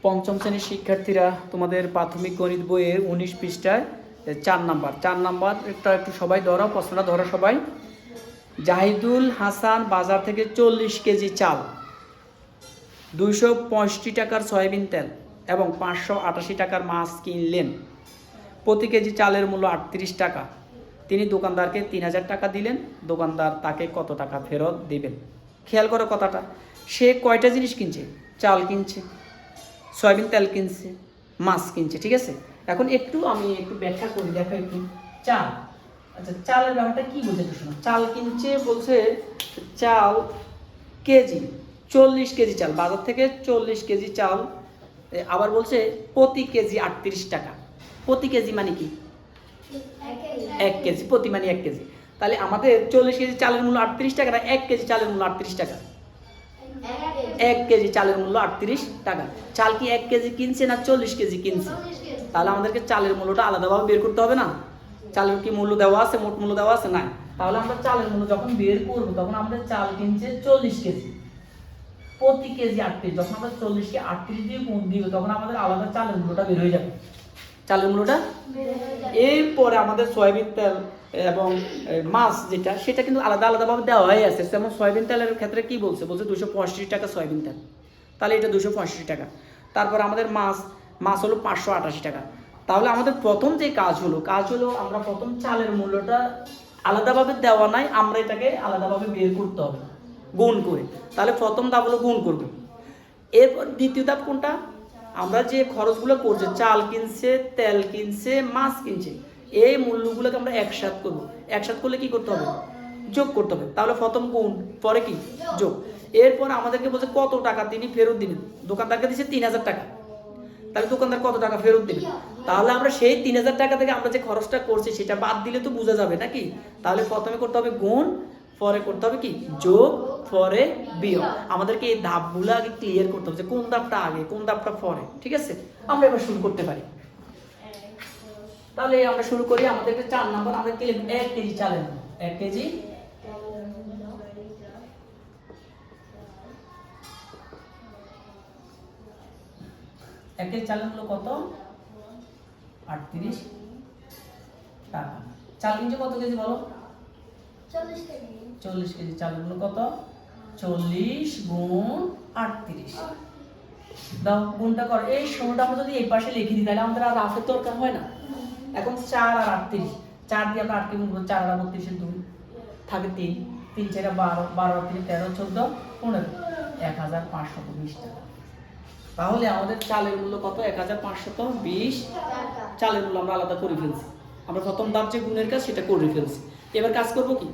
পঞ্চম শ্রেণীর শিক্ষার্থীরা তোমাদের প্রাথমিক গণিত বইয়ের 19 পৃষ্ঠায় 4 নাম্বারটা একটু সবাই ধরো, প্রশ্নটা ধরো সবাই। জাহিদুল হাসান বাজার থেকে 40 কেজি চাল, 265 টাকার সয়াবিন তেল এবং 588 টাকার মাছ কিনলেন। প্রতি কেজি চালের মূল্য 38 টাকা। তিনি দোকানদারকে 3000 টাকা দিলেন। দোকানদার তাকে কত টাকা ফেরত দিবেন? খেয়াল করো কথাটা, সে কয়টা জিনিস কিনছে? চাল কিনছে, সয়াবিন তেল কিনছে, মাছ কিনছে, ঠিক আছে। এখন আমি একটু ব্যাখ্যা করি, দেখো একটু। চাল, আচ্ছা চালের ব্যাপারটা কি বোঝাতে শোনো। চাল কিনছে বলছে, চাল কেজি 40 কেজি চাল, বাজার থেকে 40 কেজি চাল, আবার বলছে প্রতি কেজি 38 টাকা। প্রতি কেজি মানে কি? 1 কেজি, প্রতি মানে 1 কেজি। তাহলে আমাদের 40 কেজি চালের মূল্য 38 টাকা না 1 কেজি চালের মূল্য 38 টাকা? 1 কেজি চালের মূল্য 38 টাকা। চাল কি 1 কেজি কিনছে না 40 কেজি কিনছে? তাহলে আমাদেরকে চালের মূল্যটা আলাদাভাবে বের করতে হবে না? চালের কি মূল্য দেওয়া আছে, মোট মূল্য দেওয়া আছে? না। তাহলে আমরা চালের মূল্য যখন বের করব তখন আমাদের চাল কিনছে 40 কেজি, প্রতি কেজি 38। যখন আমরা 40 কে 38 দিয়ে গুণ দিব তখন আমাদের আলাদা চালের মূল্যটা বের হয়ে যাবে, চালের মূল্যটা। এরপরে আমাদের সয়াবিন তেল এবং মাছ যেটা, সেটা কিন্তু আলাদা আলাদাভাবে দেওয়া হয়ে আছে। যেমন সয়াবিন তেলের ক্ষেত্রে কি বলছে 265 টাকা সয়াবিন তেল, তাহলে এটা 265 টাকা। তারপর আমাদের মাছ হলো 588 টাকা। তাহলে আমাদের প্রথম যে কাজ হলো আমরা প্রথম চালের মূল্যটা আলাদাভাবে দেওয়া নাই, আমরা এটাকে আলাদাভাবে বের করতে হবে গুণ করে। তাহলে প্রথম ধাপ হলো গুণ করব। এরপর দ্বিতীয় ধাপ কোনটা? আমরা যে খরচগুলো করছি, চাল কিনছে, তেল কিনছে, মাছ কিনছে, এই মূল্যগুলোকে আমরা একসাথ করব। একসাথ করলে কি করতে হবে? যোগ করতে হবে। তাহলে প্রথম গুণ, পরে কি? যোগ। এরপর আমাদেরকে বলছে কত টাকা তিনি ফেরত দিবেন। দোকানদারকে দিচ্ছে 3000 টাকা, তাহলে দোকানদার কত টাকা ফেরত দেবে? তাহলে আমরা সেই 3000 টাকা থেকে আমরা যে খরচটা করছি সেটা বাদ দিলে তো বোঝা যাবে নাকি? তাহলে প্রথমে করতে হবে গুণ, পরে করতে হবে কি? যোগ, পরে বিয়োগ। আমাদেরকে এই ধাপগুলো আগে ক্লিয়ার করতে হবে যে কোন ধাপটা আগে, কোন ধাপটা পরে, ঠিক আছে। আমরা এবার শুরু করতে পারি। তাহলে আমরা শুরু করি। আমাদেরকে 4 নাম্বার, আমরা কি লিখব? 1 কেজি চালের, 1 কেজি 1 কেজি চালের মূল্য কত? 38 টাকা। চাল কিনছে কত কেজি বলো? 40 কেজি চালের মূল্য কত? 40 গুণ 38। দাও গুণটা কর। এই ষোলোটা আমরা যদি এই পাশে লিখে দিই তাহলে আমাদের আর রাফের দরকার হয় না। এখন 4 আর 38, 4 দিয়ে আমরা 8 কে গুণ করব, 4 আর 32 এর 2 থাকে 3, 3 4 12, 12 আর 3 13, 14, 15, 1520 টাকা। তাহলে আমাদের চালের মূল্য কত? 1520 টাকা। চালের মূল্য আমরা আলাদা করে ফেলছি। আমরা প্রথম ধাপ যে গুণের কাজ সেটা করে ফেলছি। এবার কাজ করব কি?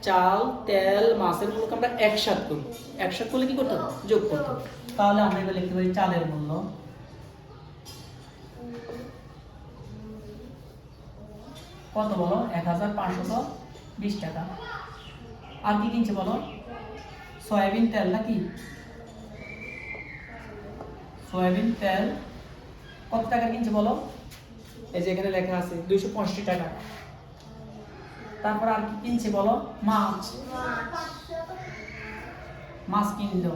চাল, তেল, মাছের মূল্যকে আমরা একসাথ করব। একসাথ করলে কি করতে হবে? যোগ করতে হবে। তাহলে আমরা এবার লিখতে পারি চালের মূল্য কত বলো? 1520 টাকা। আর কি কিনছে বলো? সয়াবিন তেল নাকি? সয়াবিন তেল কত টাকা কিনছে বলো? এই যে এখানে লেখা আছে 265 টাকা। তারপর আর কি কিনছে বলো? মাছ কিনলো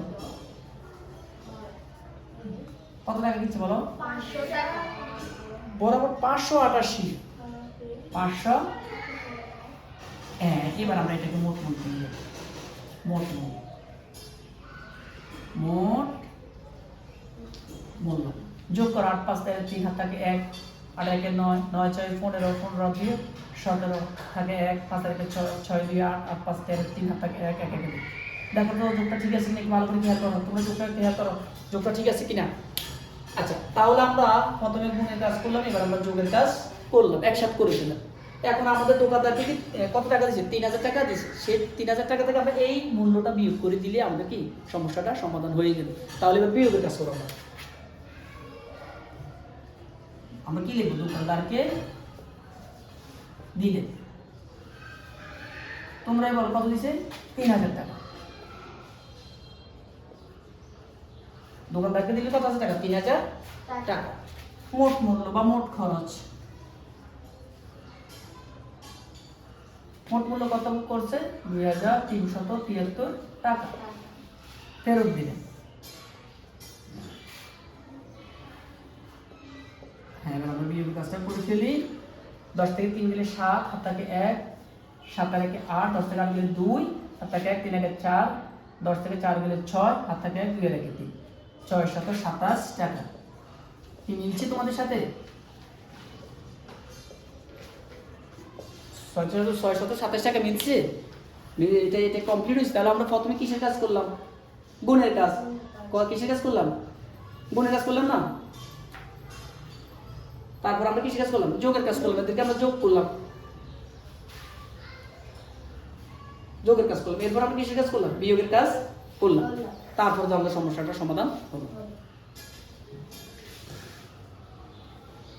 কত টাকা কিনছে বলো? 500 টাকা। বরাবর 588, 500। হ্যাঁ, এবার আমরা এটাকে মোট মূল্য নিয়ে মোট মূল্য যোগ করো। 8 5 3 হাত থাকে 1, 8 1 9, 9 6 15, 15 2 17 থাকে 1, 5 6 6 2 8, 8 5 13, 3 হাত থাকে 1 1 1। দেখো তো যোগটা ঠিক আছে নাকি? ভালো করে খেয়াল করো, তোমরা যোগটা খেয়াল করো, যোগটা ঠিক আছে কিনা। আচ্ছা, তাহলে আমরা প্রথমে গুণের কাজ করলাম, এবার আমরা যোগের কাজ করলাম, একসাথে করে দিলাম। এখন আমাদের দোকানদারকে কি কত টাকা দিয়েছে? 3000 টাকা দিয়েছে। সেই 3000 টাকা থেকে আমরা এই মূল্যটা বিয়োগ করে দিলে আমাদের কি সমস্যাটা সমাধান হয়ে গেল। তাহলে এবার বিয়োগের কাজ করবো আমরা কি লিখবো? দোকানদারকে দিলে, তোমরা এবার কত দিছে? 3000 টাকা। দোকানদারকে দিলে কত আছে টাকা? 3000 টাকা। মোট মূল্য বা মোট খরচ, মোট মূল্য কত করছে? 2373 টাকা ফেরত দিলেন। বিয়োগের কাজটা করে ফেলি। 10 থেকে 3 গেলে 7, হাত থাকে 1, 7 আর 1 8, 10 থেকে 8 গেলে 2, হাত থাকে 1, 3 একে 4, 10 থেকে 4 গেলে 6, হাত থাকে 1, 2 আর 1 3, 6 7 27 টাকা। কি মিলছে তোমাদের সাথে? 6 27 টাকা মিলছে। এটা কমপ্লিট হয়েছে। তাহলে আমরা প্রথমে কিসের কাজ করলাম? গুণের কাজ। কিসের কাজ করলাম? গুণের কাজ করলাম না? তারপর আমরা কিসের কাজ করলাম? যোগের কাজ করলাম। এদেরকে আমরা যোগ করলাম, যোগের কাজ করলাম। এরপর আমরা কিসের কাজ করলাম? বিয়োগের কাজ করলাম। তারপর তো আমাদের সমস্যাটার সমাধান হলো।